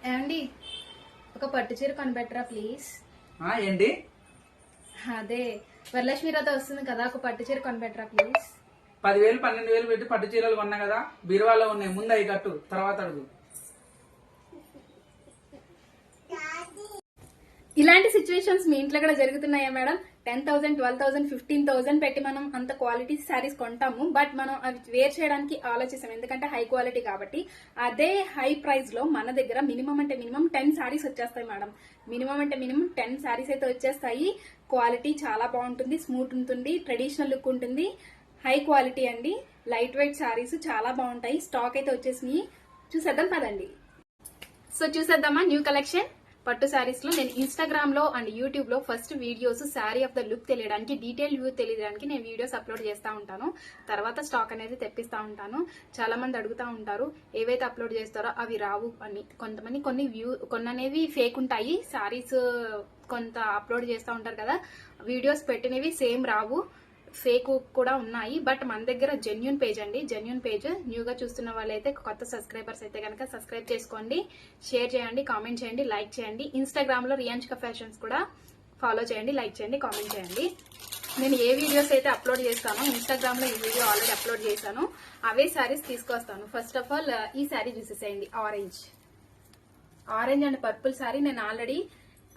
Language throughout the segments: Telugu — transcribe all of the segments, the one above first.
ఏమండి ఒక పట్టు చీర కొనిపెట్టరా ప్లీజ్. ఏంటి? అదే వరలక్ష్మి వ్రతం వస్తుంది కదా, ఒక పట్టు చీర కొనిపెట్టరా ప్లీజ్. 10,000 12,000 పెట్టి పట్టు చీరలు కొన్నా కదా, బీరువాలో ఉన్నాయి. ముందు అవి కట్టు, తర్వాత అడుగు. ఇలాంటి సిచ్యువేషన్స్ మీ ఇంట్లో కూడా జరుగుతున్నాయా మేడం? 10,000 12,000 15,000 పెట్టి మనం అంత క్వాలిటీ శారీస్ కొంటాము, బట్ మనం అవి వేర్ చేయడానికి ఆలోచిస్తాం, ఎందుకంటే హై క్వాలిటీ కాబట్టి. అదే హై ప్రైస్ లో మన దగ్గర మినిమం అంటే మినిమం 10 శారీస్ వచ్చేస్తాయి మేడం. మినిమం అంటే మినిమం 10 శారీస్ అయితే వచ్చేస్తాయి. క్వాలిటీ చాలా బాగుంటుంది, స్మూత్ ఉంటుంది, ట్రెడిషనల్ లుక్ ఉంటుంది, హై క్వాలిటీ అండి. లైట్ వెయిట్ శారీస్ చాలా బాగుంటాయి. స్టాక్ అయితే వచ్చేసినాయి, చూసేద్దాం పదండి. సో చూసేద్దామా న్యూ కలెక్షన్ పట్టు శారీస్ లో. నేను ఇన్స్టాగ్రామ్ లో అండ్ యూట్యూబ్ లో first videos sari of the look తెలియడానికి, డీటెయిల్ వ్యూ తెలియడానికి నేను వీడియోస్ అప్లోడ్ చేస్తా ఉంటాను. తర్వాత స్టాక్ అనేది తెప్పిస్తా ఉంటాను. చాలా మంది అడుగుతా ఉంటారు ఏవైతే అప్లోడ్ చేస్తారో అవి రావు అని. కొంతమంది కొన్ని అనేవి ఫేక్ ఉంటాయి. శారీస్ కొంత అప్లోడ్ చేస్తూ ఉంటారు కదా, వీడియోస్ పెట్టినవి సేమ్ రావు, ఫేక్ కూడా ఉన్నాయి. బట్ మన దగ్గర జెన్యూన్ పేజ్ అండి, జెన్యూన్ పేజ్. న్యూగా చూస్తున్న వాళ్ళైతే, కొత్త సబ్స్క్రైబర్స్ అయితే కనుక సబ్స్క్రైబ్ చేసుకోండి, షేర్ చేయండి, కామెంట్ చేయండి, లైక్ చేయండి. ఇన్స్టాగ్రామ్ లో రియాంచిక ఫ్యాషన్స్ కూడా ఫాలో చేయండి, లైక్ చేయండి, కామెంట్ చేయండి. నేను ఏ వీడియోస్ అయితే అప్లోడ్ చేస్తానో ఇన్స్టాగ్రామ్ లో ఈ వీడియో ఆల్రెడీ అప్లోడ్ చేశాను, అవే శారీస్ తీసుకొస్తాను. ఫస్ట్ ఆఫ్ ఆల్ ఈ శారీ చూసేసేయండి, ఆరెంజ్ అండ్ పర్పుల్ శారీ నేను ఆల్రెడీ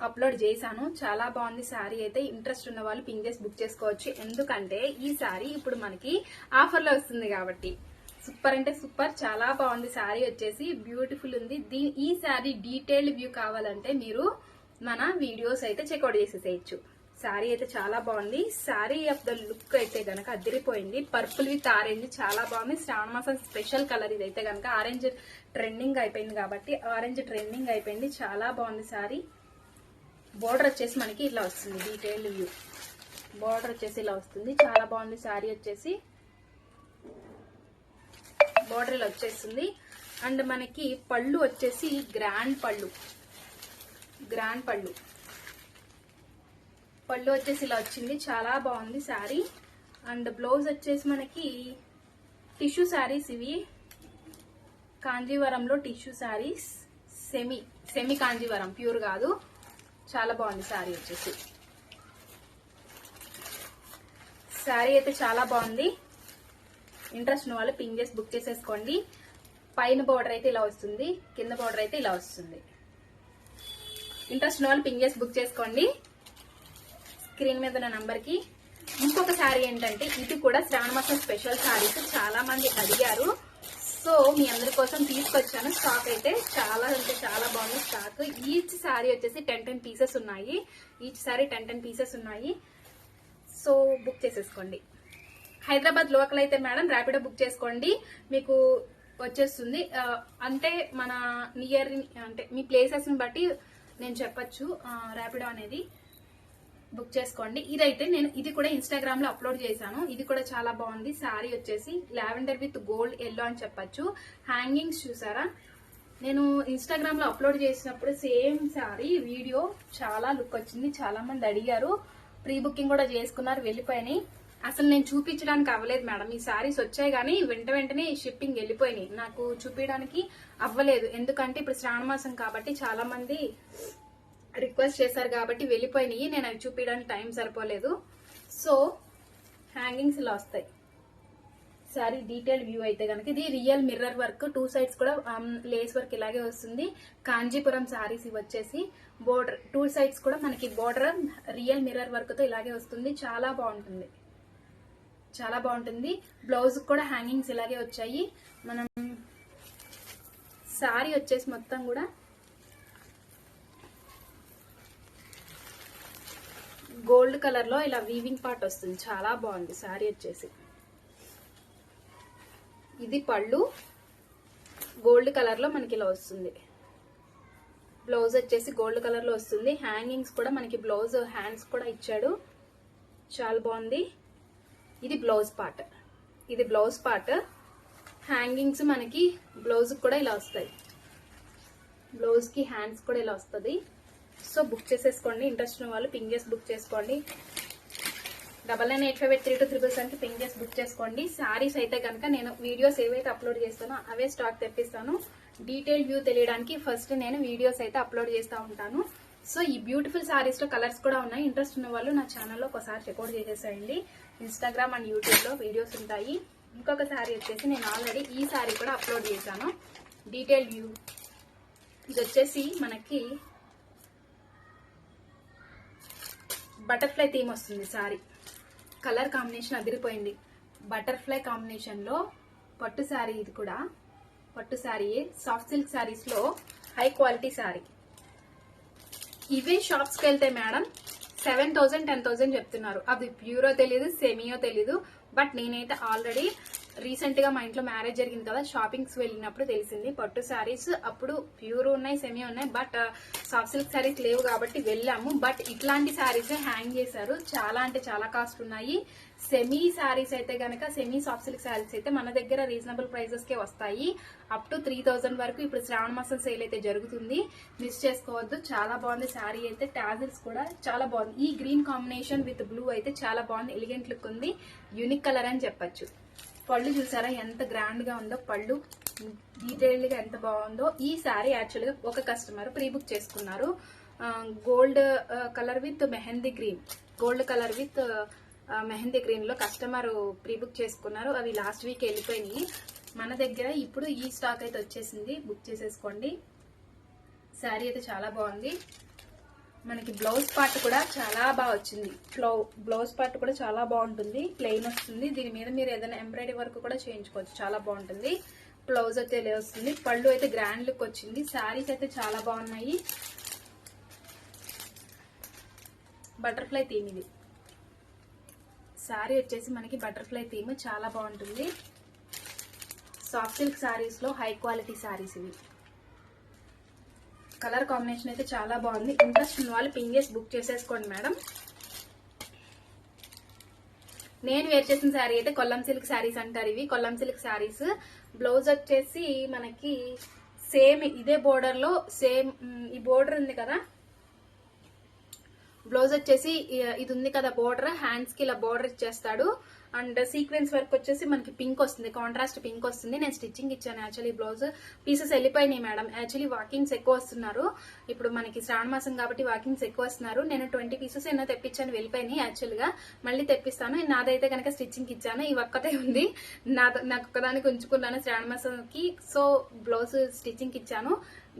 అప్లోడ్ చేశాను. చాలా బాగుంది శారీ అయితే. ఇంట్రెస్ట్ ఉన్న వాళ్ళు పింక్ చేసి బుక్ చేసుకోవచ్చు, ఎందుకంటే ఈ శారీ ఇప్పుడు మనకి ఆఫర్ లో వస్తుంది కాబట్టి. సూపర్ అంటే సూపర్, చాలా బాగుంది శారీ వచ్చేసి, బ్యూటిఫుల్ ఉంది. ఈ శారీ డీటెయిల్డ్ వ్యూ కావాలంటే మీరు మన వీడియోస్ అయితే చెక్అవుట్ చేసేసేయచ్చు. శారీ అయితే చాలా బాగుంది. శారీ ఆఫ్ ద లుక్ అయితే గనక అదిరిపోయింది. పర్పుల్ విత్ ఆరెంజ్ చాలా బాగుంది. శ్రావణ మాసం స్పెషల్ కలర్ ఇదైతే గనక. ఆరెంజ్ ట్రెండింగ్ అయిపోయింది కాబట్టి, ఆరెంజ్ ట్రెండింగ్ అయిపోయింది. చాలా బాగుంది శారీ. బోర్డర్ వచ్చేసి మనకి ఇలా వస్తుంది, డీటెయిల్ వ్యూ. బోర్డర్ వచ్చేసి ఇలా వస్తుంది, చాలా బాగుంది శారీ వచ్చేసి. బోర్డర్ ఇలా వచ్చేస్తుంది. అండ్ మనకి పళ్ళు వచ్చేసి గ్రాండ్ పళ్ళు వచ్చేసి ఇలా వచ్చింది, చాలా బాగుంది శారీ. అండ్ బ్లౌజ్ వచ్చేసి మనకి టిష్యూ శారీస్ ఇవి, కాంజీవరంలో tissue saris, semi Kanjeevaram, pure కాదు. చాలా బాగుంది శారీ వచ్చేసి. శారీ అయితే చాలా బాగుంది. ఇంట్రెస్ట్ ఉన్న వాళ్ళు పింక్ చేసి బుక్ చేసేసుకోండి. పైన బోర్డర్ అయితే ఇలా వస్తుంది, కింద బోర్డర్ అయితే ఇలా వస్తుంది. ఇంట్రెస్ట్ ఉన్న వాళ్ళు పింక్ చేసి బుక్ చేసుకోండి స్క్రీన్ మీద ఉన్న నంబర్ కి. ఇంకొక శారీ ఏంటంటే, ఇది కూడా శ్రావణ మాసం స్పెషల్ శారీస్, చాలా మంది అడిగారు, సో మీ అందరి కోసం తీసుకొచ్చాను. స్టాక్ అయితే చాలా అంటే చాలా బాగుంది స్టాక్. ఈచ్ శారీ వచ్చేసి 10 పీసెస్ ఉన్నాయి. ఈచ్ శారీ 10 పీసెస్ ఉన్నాయి. సో బుక్ చేసేసుకోండి. హైదరాబాద్ లోకల్ అయితే మేడం ర్యాపిడో బుక్ చేసుకోండి, మీకు వచ్చేస్తుంది. అంటే మన నియర్ అంటే మీ ప్లేసెస్ ని బట్టి నేను చెప్పచ్చు ర్యాపిడో అనేది. బుక్ చేసుకోండి. ఇదైతే నేను ఇది కూడా ఇన్స్టాగ్రామ్ లో అప్లోడ్ చేశాను. ఇది కూడా చాలా బాగుంది. శారీ వచ్చేసి లావెండర్ విత్ గోల్డ్ ఎల్లో అని చెప్పచ్చు. హ్యాంగింగ్స్ చూసారా, నేను ఇన్స్టాగ్రామ్ లో అప్లోడ్ చేసినప్పుడు సేమ్ శారీ వీడియో చాలా లుక్ వచ్చింది. చాలా మంది అడిగారు, ప్రీ బుకింగ్ కూడా చేసుకున్నారు, వెళ్ళిపోయినాయి. అసలు నేను చూపించడానికి అవ్వలేదు మేడం. ఈ శారీస్ వచ్చాయి కానీ వెంటనే షిప్పింగ్ వెళ్ళిపోయినాయి, నాకు చూపించడానికి అవ్వలేదు. ఎందుకంటే ఇప్పుడు శ్రావణ మాసం కాబట్టి చాలా మంది రిక్వెస్ట్ చేశారు కాబట్టి వెళ్ళిపోయినాయి. నేను అవి చూపించడానికి టైం సరిపోలేదు. సో హ్యాంగింగ్స్ ఇలా వస్తాయి. సారీ డీటెయిల్ వ్యూ అయితే కనుక ఇది రియల్ మిర్రర్ వర్క్, 2 సైడ్స్ కూడా లేస్ వర్క్ ఇలాగే వస్తుంది. కాంజీపురం సారీస్ ఇవి వచ్చేసి బోర్డర్ 2 సైడ్స్ కూడా మనకి బోర్డర్ రియల్ మిర్రర్ వర్క్ తో ఇలాగే వస్తుంది. చాలా బాగుంటుంది, చాలా బాగుంటుంది. బ్లౌజ్ కూడా హ్యాంగింగ్స్ ఇలాగే వచ్చాయి. మనం సారీ వచ్చేసి మొత్తం కూడా గోల్డ్ కలర్ లో ఇలా వీవింగ్ పార్ట్ వస్తుంది, చాలా బాగుంది శారీ వచ్చేసి. ఇది పళ్ళు గోల్డ్ కలర్ లో మనకి ఇలా వస్తుంది. బ్లౌజ్ వచ్చేసి గోల్డ్ కలర్ లో వస్తుంది. హ్యాంగింగ్స్ కూడా మనకి బ్లౌజ్ హ్యాండ్స్ కూడా ఇచ్చాడు, చాలా బాగుంది. ఇది బ్లౌజ్ పార్ట్. హ్యాంగింగ్స్ మనకి బ్లౌజ్ కూడా ఇలా వస్తాయి, బ్లౌజ్ కి హ్యాండ్స్ కూడా ఇలా వస్తుంది. సో బుక్ చేసేసుకోండి. ఇంట్రెస్ట్ ఉన్న వాళ్ళు పింక్ చేసి బుక్ చేసుకోండి. 9985832377 కి పింక్ చేసి బుక్ చేసుకోండి. శారీస్ అయితే కనుక నేను వీడియోస్ ఏవైతే అప్లోడ్ చేస్తానో అవే స్టాక్ తెప్పిస్తాను. డీటెయిల్ వ్యూ తెలియడానికి ఫస్ట్ నేను వీడియోస్ అయితే అప్లోడ్ చేస్తూ ఉంటాను. సో ఈ బ్యూటిఫుల్ శారీస్ లో కలర్స్ కూడా ఉన్నాయి. ఇంట్రెస్ట్ ఉన్న వాళ్ళు నా ఛానల్లో ఒకసారి చెక్అవుట్ చేసేసేయండి. ఇన్స్టాగ్రామ్ అండ్ యూట్యూబ్ లో వీడియోస్ ఉంటాయి. ఇంకొక శారీ వచ్చేసి నేను ఆల్రెడీ ఈ శారీ కూడా అప్లోడ్ చేశాను, డీటెయిల్ వ్యూ. ఇది వచ్చేసి మనకి బటర్ఫ్లై థీమ్ వస్తుంది. శారీ కలర్ కాంబినేషన్ అదిరిపోయింది. బటర్ఫ్లై కాంబినేషన్ లో పట్టు శారీ. ఇది కూడా పట్టు శారీ, సాఫ్ట్ సిల్క్ శారీస్ లో హై క్వాలిటీ శారీ. ఇవే షాప్స్కి వెళ్తే మేడం 7,000 10,000 చెప్తున్నారు. అది ప్యూరో తెలీదు, సెమీయో తెలీదు. బట్ నేనైతే ఆల్రెడీ రీసెంట్ గా మా ఇంట్లో మ్యారేజ్ జరిగింది కదా, షాపింగ్స్ వెళ్ళినప్పుడు తెలిసింది పట్టు శారీస్ అప్పుడు ప్యూర్ ఉన్నాయి, సెమీ ఉన్నాయి. బట్ సాఫ్ట్ సిల్క్ శారీస్ లేవు కాబట్టి వెళ్ళాము. బట్ ఇట్లాంటి శారీస్ హ్యాంగ్ చేశారు. చాలా అంటే చాలా కాస్ట్ ఉన్నాయి. సెమీ శారీస్ అయితే గనక, సెమీ సాఫ్ట్ సిల్క్ శారీస్ అయితే మన దగ్గర రీజనబుల్ ప్రైసెస్ కే వస్తాయి. అప్ టు 3,000 వరకు. ఇప్పుడు శ్రావణ మాసం సేల్ అయితే జరుగుతుంది, మిస్ చేసుకోవద్దు. చాలా బాగుంది శారీ అయితే. టాజిల్స్ కూడా చాలా బాగుంది. ఈ గ్రీన్ కాంబినేషన్ విత్ బ్లూ అయితే చాలా బాగుంది. ఎలిగెంట్ లుక్ ఉంది. యూనిక్ కలర్ అని చెప్పొచ్చు. పళ్ళు చూసారా ఎంత గ్రాండ్ గా ఉందో, పళ్ళు డీటెయిల్డ్ గా ఎంత బాగుందో. ఈ శారీ యాక్చువల్ గా ఒక కస్టమర్ ప్రీ బుక్ చేసుకున్నారు. Gold colour with mehndi green, gold colour with mehndi green లో కస్టమర్ ప్రీ బుక్ చేసుకున్నారు. అవి లాస్ట్ వీక్ వెళ్ళిపోయినాయి. మన దగ్గర ఇప్పుడు ఈ స్టాక్ అయితే వచ్చేసింది, బుక్ చేసేసుకోండి. శారీ అయితే చాలా బాగుంది. మనకి బ్లౌజ్ పార్ట్ కూడా చాలా బాగా వచ్చింది. బ్లౌజ్ పార్ట్ కూడా చాలా బాగుంటుంది. ప్లెయిన్ వస్తుంది. దీని మీద మీరు ఏదైనా ఎంబ్రాయిడరీ వర్క్ కూడా చేయించుకోవచ్చు, చాలా బాగుంటుంది. బ్లౌజ్ అయితే ఇలా వస్తుంది. పళ్ళు అయితే గ్రాండ్ లుక్ వచ్చింది. శారీస్ అయితే చాలా బాగున్నాయి. బటర్ఫ్లై థీమ్ ఇది. శారీ వచ్చేసి మనకి బటర్ఫ్లై థీమ్ చాలా బాగుంటుంది. సాఫ్ట్ సిల్క్ శారీస్ లో హై క్వాలిటీ శారీస్ ఇవి. కలర్ కాంబినేషన్ అయితే చాలా బాగుంది. ఇంట్రెస్ట్ ఉన్న వాళ్ళు పింగ్ చేసి బుక్ చేసేసుకోండి మేడం. నేను వేర్ చేసిన శారీ అయితే కొల్లం సిల్క్ శారీస్ అంటారు. ఇవి కొల్లం సిల్క్ శారీస్. బ్లౌజ్ వచ్చేసి మనకి సేమ్ ఇదే బోర్డర్ లో, సేమ్ ఈ బోర్డర్ ఉంది కదా, బ్లౌజ్ వచ్చేసి ఇది ఉంది కదా బోర్డర్, హ్యాండ్స్ కి ఇలా బోర్డర్ ఇచ్చేస్తాడు. అండ్ సీక్వెన్స్ వర్క్ వచ్చేసి మనకి పింక్ వస్తుంది, కాంట్రాస్ట్ పింక్ వస్తుంది. నేను స్టిచ్చింగ్ ఇచ్చాను. యాక్చువల్లీ బ్లౌజ్ పీసెస్ వెళ్ళిపోయినాయి మేడం. యాక్చువల్లీ వాకింగ్స్ ఎక్కువ వస్తున్నారు. ఇప్పుడు మనకి శ్రావణ మాసం కాబట్టి వాకింగ్స్ ఎక్కువ వస్తున్నారు. నేను 20 పీసెస్ ఎన్నో తెప్పించాను, వెళ్ళిపోయినాయి. యాక్చువల్ గా మళ్ళీ తెప్పిస్తాను. నాదైతే కనుక స్టిచ్చింగ్ ఇచ్చాను. ఈ ఒక్కతే ఉంది, నాకు ఒక్కదానికి ఉంచుకున్నాను శ్రావణ మాసంకి. సో బ్లౌజ్ స్టిచ్చింగ్ ఇచ్చాను.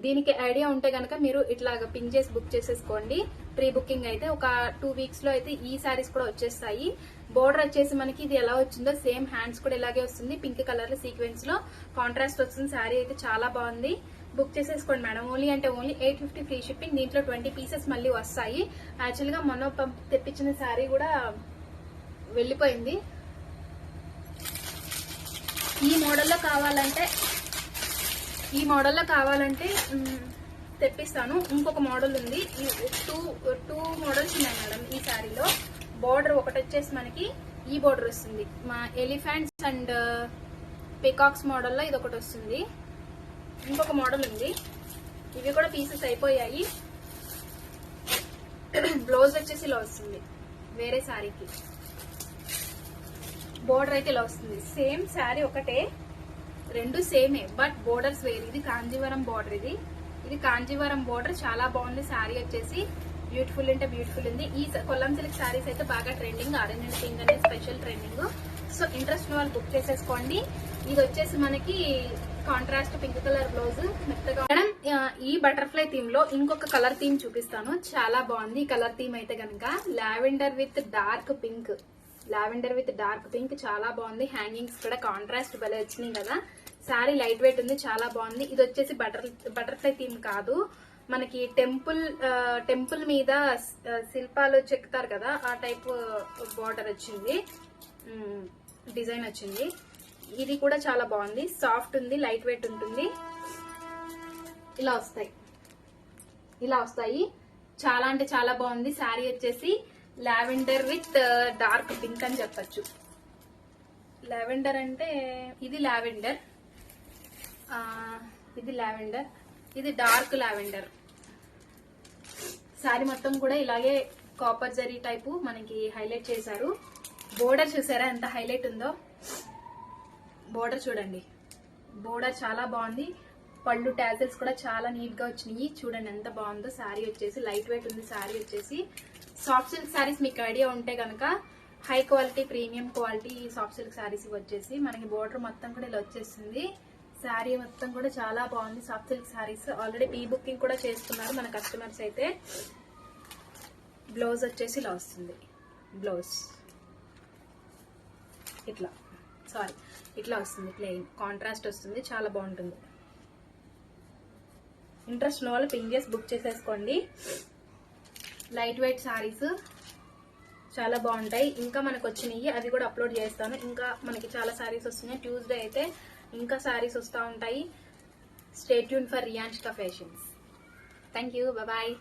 దీనికి ఐడియా ఉంటే కనుక మీరు ఇట్లాగా పింక్ చేసి బుక్ చేసేసుకోండి. ప్రీ బుకింగ్ అయితే ఒక 2 వీక్స్ లో అయితే ఈ శారీస్ కూడా వచ్చేస్తాయి. బోర్డర్ వచ్చేసి మనకి ఇది ఎలా వచ్చిందో సేమ్ హ్యాండ్స్ కూడా ఇలాగే వస్తుంది. పింక్ కలర్ లో సీక్వెన్స్ లో కాంట్రాస్ట్ వస్తుంది. శారీ అయితే చాలా బాగుంది. బుక్ చేసేసుకోండి మేడం. ఓన్లీ అంటే ఓన్లీ 850 ఫ్రీ షిప్పింగ్. దీంట్లో 20 పీసెస్ మళ్ళీ వస్తాయి. యాక్చువల్ గా మొన్న తెప్పించిన శారీ కూడా వెళ్ళిపోయింది. ఈ మోడల్లో కావాలంటే తెప్పిస్తాను. ఇంకొక మోడల్ ఉంది. టూ మోడల్స్ ఉన్నాయి మేడం ఈ శారీలో. బోర్డర్ ఒకటి వచ్చేసి మనకి ఈ బోర్డర్ వస్తుంది. మా ఎలిఫెంట్స్ అండ్ పికాక్స్ మోడల్లో ఇది ఒకటి వస్తుంది. ఇంకొక మోడల్ ఉంది. ఇవి కూడా పీసెస్ అయిపోయాయి. బ్లౌజ్ వచ్చేసి ఇలా వస్తుంది వేరే శారీకి. బోర్డర్ అయితే ఇలా వస్తుంది. సేమ్ శారీ ఒకటే, రెండు సేమే, బట్ బోర్డర్స్ వేరు. ఇది కాంజీవరం బోర్డర్, ఇది కాంజీవరం బోర్డర్. చాలా బాగుంది శారీ వచ్చేసి. బ్యూటిఫుల్ అంటే బ్యూటిఫుల్ ఉంది. ఈ కొల్లం సిల్క్ శారీస్ అయితే బాగా ట్రెండింగ్. ఆరెంజ్ అండ్ పింక్ అనేది స్పెషల్ ట్రెండింగ్. సో ఇంట్రెస్ట్ వాళ్ళు బుక్ చేసేసుకోండి. ఇది వచ్చేసి మనకి కాంట్రాస్ట్ పింక్ కలర్ బ్లౌజ్ మెత్తగా. మేడం ఈ బటర్ఫ్లై థీమ్ లో ఇంకొక కలర్ థీమ్ చూపిస్తాను. చాలా బాగుంది ఈ కలర్ థీమ్ అయితే కనుక. Lavender with dark pink, lavender with dark pink చాలా బాగుంది. హ్యాంగింగ్స్ కూడా కాంట్రాస్ట్ భలే వచ్చినాయి కదా. శారీ లైట్ వెయిట్ ఉంది, చాలా బాగుంది. ఇది వచ్చేసి బటర్ఫ్లై థీమ్ కాదు, మనకి టెంపుల్ మీద శిల్పాలు చెక్కుతారు కదా, ఆ టైప్ బార్డర్ వచ్చింది, డిజైన్ వచ్చింది. ఇది కూడా చాలా బాగుంది. సాఫ్ట్ ఉంది, లైట్ వెయిట్ ఉంటుంది. ఇలా వస్తాయి. చాలా అంటే చాలా బాగుంది. శారీ వచ్చేసి లావెండర్ విత్ డార్క్ పింక్ అని చెప్పచ్చు. లావెండర్ అంటే ఇది లావెండర్, ఇది డార్క్ లావెండర్. శారీ మొత్తం కూడా ఇలాగే కాపర్ జరీ టైపు మనకి హైలైట్ చేశారు. బోర్డర్ చూసారా ఎంత హైలైట్ ఉందో. బోర్డర్ చూడండి, బోర్డర్ చాలా బాగుంది. పళ్ళు టాజల్స్ కూడా చాలా నీట్ గా వచ్చినాయి. చూడండి ఎంత బాగుందో. శారీ వచ్చేసి లైట్ వెయిట్ ఉంది. శారీ వచ్చేసి సాఫ్ట్ సిల్క్ శారీస్ మీకు ఐడియా ఉంటే కనుక high quality premium quality soft silk saris వచ్చేసి మనకి బోర్డర్ మొత్తం కూడా ఇలా వచ్చేసింది. శారీ మొత్తం కూడా చాలా బాగుంది. Soft silk saris already pre booking కూడా చేసుకున్నారు మన కస్టమర్స్ అయితే. బ్లౌజ్ వచ్చేసి ఇలా వస్తుంది. బ్లౌజ్ ఇట్లా వస్తుంది. ప్లెయిన్ కాంట్రాస్ట్ వస్తుంది. చాలా బాగుంటుంది. ఇంట్రెస్ట్ ఉన్న వాళ్ళు పింక్ చేసి బుక్ చేసేసుకోండి. లైట్ వెయిట్ శారీస్ చాలా బాగుంటాయి. ఇంకా మనకు వచ్చినాయి అవి కూడా అప్లోడ్ చేస్తాను. ఇంకా మనకి చాలా శారీస్ వస్తున్నాయి. ట్యూస్డే అయితే ఇంకా శారీస్ వస్తూ ఉంటాయి. Stay tune for Riyanshika fashions. Thank you. Bye.